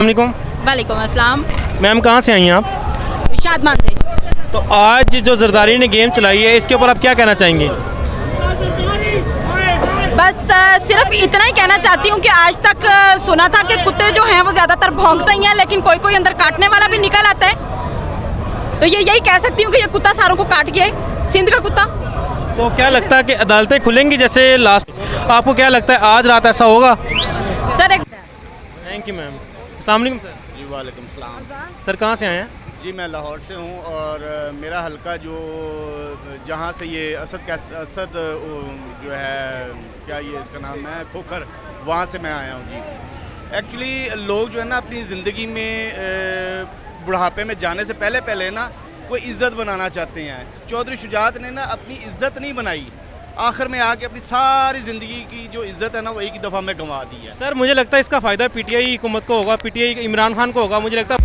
वालेकुम। वालेकुम अस्सलाम। मैम कहाँ से आई हैं आप? शादमान से। तो आज जो जरदारी ने गेम चलाई है इसके ऊपर आप क्या कहना चाहेंगे? बस सिर्फ इतना ही कहना चाहती हूँ कि आज तक सुना था कि कुत्ते जो हैं वो ज़्यादातर भौंकते ही हैं, लेकिन कोई कोई अंदर काटने वाला भी निकल आता है। तो यही कह सकती हूँ कि ये कुत्ता सारों को काट गया है, सिंध का कुत्ता। तो क्या लगता है कि अदालतें खुलेंगी जैसे लास्ट? आपको क्या लगता है आज रात ऐसा होगा? सर एक थैंक यू मैम। अस्सलाम वालेकुम सर। जी वालेकुम सलाम। सर कहाँ से आए हैं? जी मैं लाहौर से हूँ और मेरा हलका जो जहाँ से ये असद जो है, क्या ये इसका नाम है, खोखर, वहाँ से मैं आया हूँ जी। एक्चुअली लोग जो है ना अपनी ज़िंदगी में बुढ़ापे में जाने से पहले ना कोई इज़्ज़त बनाना चाहते हैं। चौधरी शुजात ने ना अपनी इज़्ज़त नहीं बनाई, आखिर में आके अपनी सारी ज़िंदगी की जो इज़्ज़त है ना वो एक ही दफ़ा में गंवा दी है। सर मुझे लगता है इसका फ़ायदा पीटीआई हुकूमत को होगा, पीटीआई इमरान खान को होगा। मुझे लगता है